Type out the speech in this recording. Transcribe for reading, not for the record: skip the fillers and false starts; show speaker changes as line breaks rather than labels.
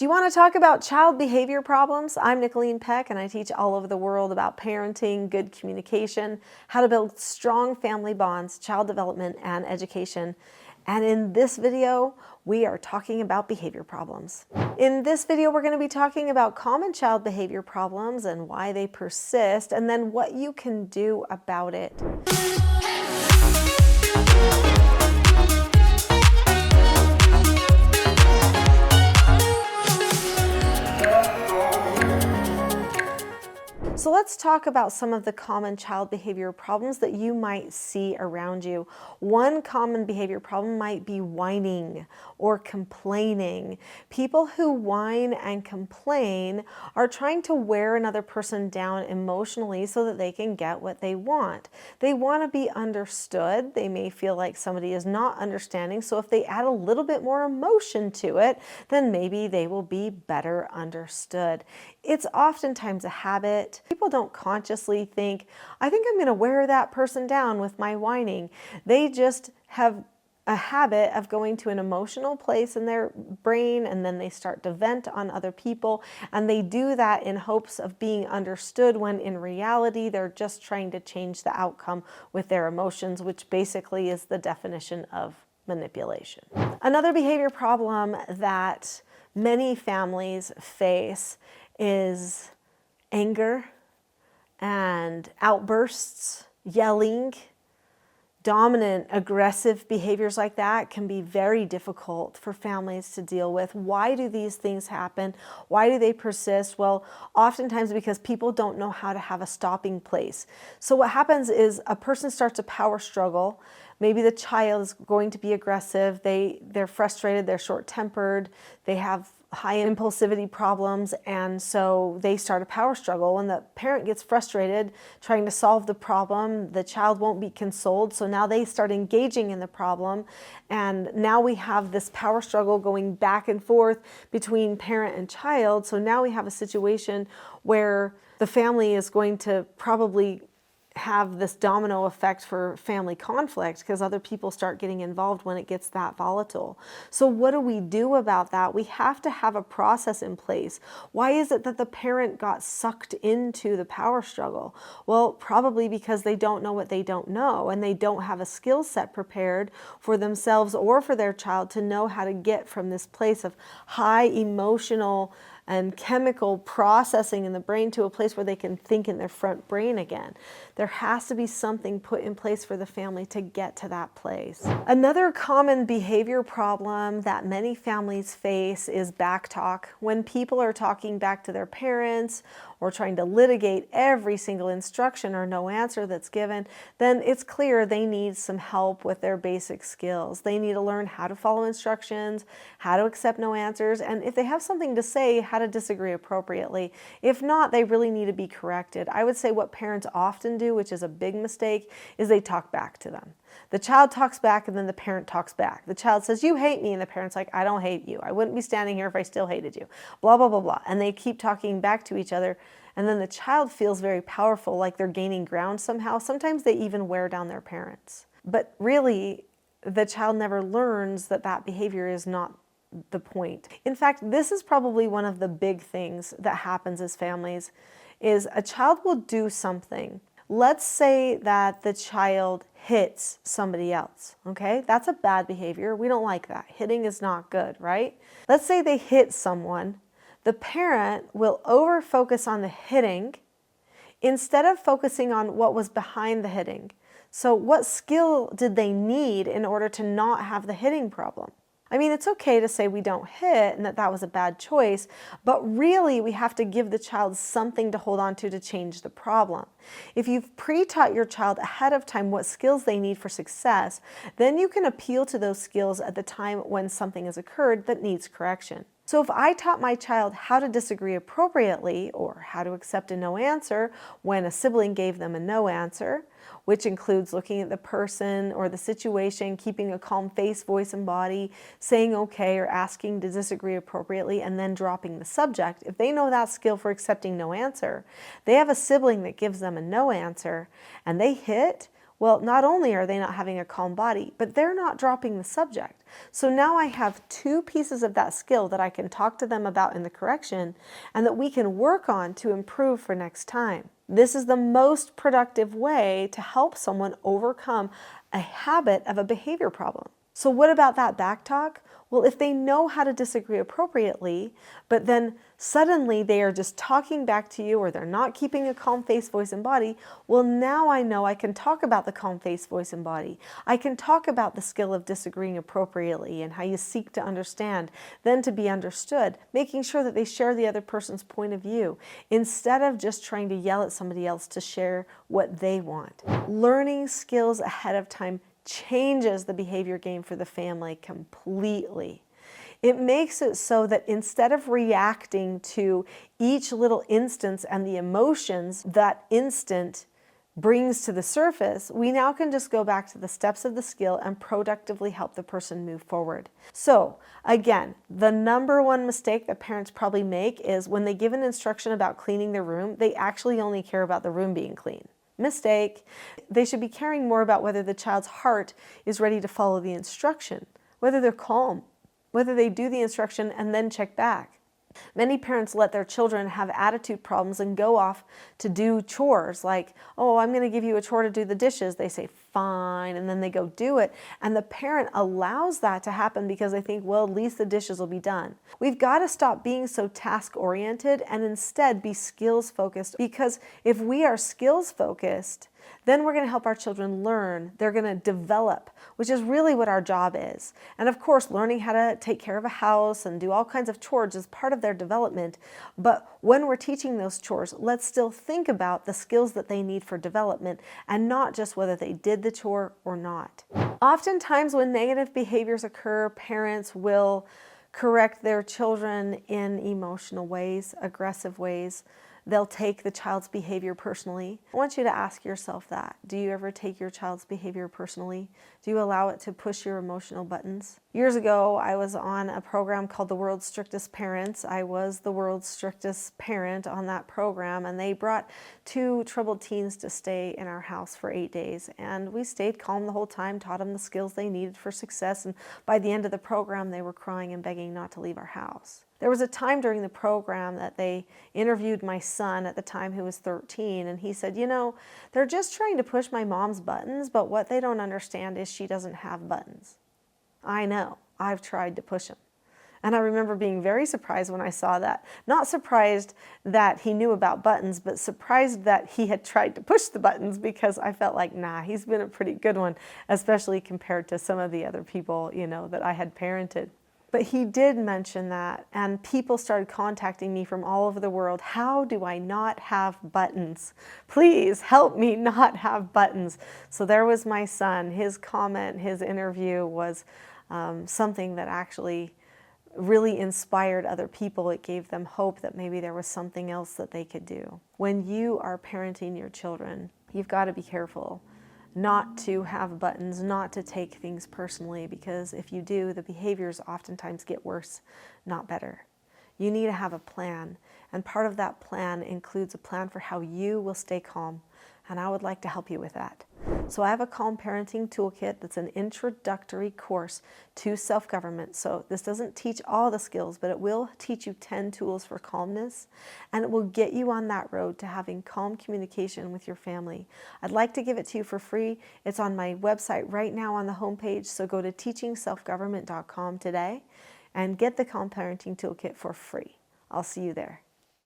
Do you want to talk about child behavior problems? I'm Nicholeen Peck, and I teach all over the world about parenting, good communication, how to build strong family bonds, child development, and education. And in this video, we are talking about behavior problems. In this video, we're going to be talking about common child behavior problems and why they persist, and then what you can do about it. So let's talk about some of the common child behavior problems that you might see around you. One common behavior problem might be whining or complaining. People who whine and complain are trying to wear another person down emotionally so that they can get what they want. They want to be understood. They may feel like somebody is not understanding, so if they add a little bit more emotion to it, then maybe they will be better understood. It's oftentimes a habit. People don't consciously think, I think I'm going to wear that person down with my whining. They just have a habit of going to an emotional place in their brain, and then they start to vent on other people, and they do that in hopes of being understood, when in reality they're just trying to change the outcome with their emotions, which basically is the definition of manipulation. Another behavior problem that many families face is anger and outbursts, yelling. Dominant, aggressive behaviors like that can be very difficult for families to deal with. Why do these things happen? Why do they persist? Well, oftentimes because people don't know how to have a stopping place. So what happens is a person starts a power struggle. Maybe the child is going to be aggressive. They're frustrated, they're short-tempered, they have high impulsivity problems, and so they start a power struggle, and the parent gets frustrated trying to solve the problem. The child won't be consoled, so now they start engaging in the problem, and now we have this power struggle going back and forth between parent and child. So now we have a situation where the family is going to probably have this domino effect for family conflict, because other people start getting involved when it gets that volatile. So what do we do about that? We have to have a process in place. Why is it that the parent got sucked into the power struggle? Well, probably because they don't know what they don't know, and they don't have a skill set prepared for themselves or for their child to know how to get from this place of high emotional and chemical processing in the brain to a place where they can think in their front brain again. There has to be something put in place for the family to get to that place. Another common behavior problem that many families face is backtalk. When people are talking back to their parents or trying to litigate every single instruction or no answer that's given, then it's clear they need some help with their basic skills. They need to learn how to follow instructions, how to accept no answers, and if they have something to say, how to disagree appropriately. If not, they really need to be corrected. I would say what parents often do, which is a big mistake, is they talk back to them. The child talks back, and then the parent talks back. The child says, "You hate me," and the parent's like, "I don't hate you. I wouldn't be standing here if I still hated you." Blah, blah, blah, blah. And they keep talking back to each other, and then the child feels very powerful, like they're gaining ground somehow. Sometimes they even wear down their parents. But really, the child never learns that that behavior is not the point. In fact, this is probably one of the big things that happens as families, is a child will do something. Let's say that the child hits somebody else, okay? That's a bad behavior. We don't like that. Hitting is not good, right? Let's say they hit someone. The parent will over-focus on the hitting instead of focusing on what was behind the hitting. So what skill did they need in order to not have the hitting problem? I mean, it's okay to say we don't hit and that that was a bad choice, but really we have to give the child something to hold on to change the problem. If you've pre-taught your child ahead of time what skills they need for success, then you can appeal to those skills at the time when something has occurred that needs correction. So if I taught my child how to disagree appropriately, or how to accept a no answer when a sibling gave them a no answer, which includes looking at the person or the situation, keeping a calm face, voice, and body, saying okay or asking to disagree appropriately, and then dropping the subject. If they know that skill for accepting no answer, they have a sibling that gives them a no answer, and they hit, Well, not only are they not having a calm body, but they're not dropping the subject. So now I have two pieces of that skill that I can talk to them about in the correction and that we can work on to improve for next time. This is the most productive way to help someone overcome a habit of a behavior problem. So what about that back talk? Well, if they know how to disagree appropriately, but then suddenly they are just talking back to you or they're not keeping a calm face, voice, and body, well, now I know I can talk about the calm face, voice, and body. I can talk about the skill of disagreeing appropriately and how you seek to understand, then to be understood, making sure that they share the other person's point of view instead of just trying to yell at somebody else to share what they want. Learning skills ahead of time changes the behavior game for the family completely. It makes it so that instead of reacting to each little instance and the emotions that instant brings to the surface, we now can just go back to the steps of the skill and productively help the person move forward. So again, the number one mistake that parents probably make is when they give an instruction about cleaning their room, they actually only care about the room being clean. Mistake. They should be caring more about whether the child's heart is ready to follow the instruction, whether they're calm, whether they do the instruction and then check back. Many parents let their children have attitude problems and go off to do chores like, oh, I'm going to give you a chore to do the dishes. They say, fine, and then they go do it. And the parent allows that to happen because they think, well, at least the dishes will be done. We've got to stop being so task-oriented and instead be skills-focused, because if we are skills-focused, then we're going to help our children learn. They're going to develop, which is really what our job is. And of course, learning how to take care of a house and do all kinds of chores is part of their development. But when we're teaching those chores, let's still think about the skills that they need for development and not just whether they did the chore or not. Oftentimes when negative behaviors occur, parents will correct their children in emotional ways, aggressive ways. They'll take the child's behavior personally. I want you to ask yourself that. Do you ever take your child's behavior personally? Do you allow it to push your emotional buttons? Years ago, I was on a program called The World's Strictest Parents. I was the world's strictest parent on that program, and they brought two troubled teens to stay in our house for 8 days. And we stayed calm the whole time, taught them the skills they needed for success, and by the end of the program, they were crying and begging not to leave our house. There was a time during the program that they interviewed my son at the time, who was 13, and he said, you know, they're just trying to push my mom's buttons, but what they don't understand is she doesn't have buttons. I know, I've tried to push them. And I remember being very surprised when I saw that. Not surprised that he knew about buttons, but surprised that he had tried to push the buttons, because I felt like, nah, he's been a pretty good one, especially compared to some of the other people, you know, that I had parented. But he did mention that, and people started contacting me from all over the world. How do I not have buttons? Please help me not have buttons. So there was my son. His comment, his interview was something that actually really inspired other people. It gave them hope that maybe there was something else that they could do. When you are parenting your children, you've got to be careful not to have buttons, not to take things personally, because if you do, the behaviors oftentimes get worse, not better. You need to have a plan, and part of that plan includes a plan for how you will stay calm, and I would like to help you with that. So I have a Calm Parenting Toolkit that's an introductory course to self-government. So this doesn't teach all the skills, but it will teach you 10 tools for calmness, and it will get you on that road to having calm communication with your family. I'd like to give it to you for free. It's on my website right now on the homepage, so go to teachingselfgovernment.com today and get the Calm Parenting Toolkit for free. I'll see you there.